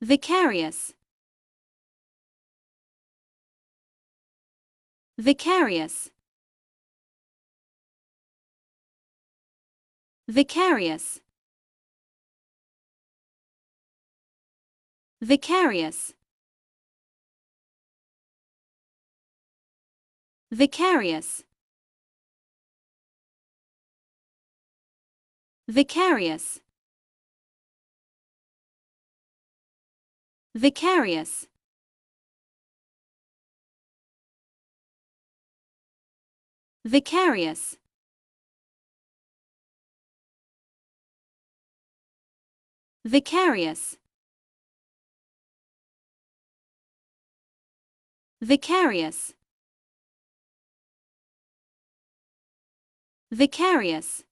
Vicarious. Vicarious. Vicarious. Vicarious. Vicarious. Vicarious. Vicarious. Vicarious. Vicarious. Vicarious. Vicarious.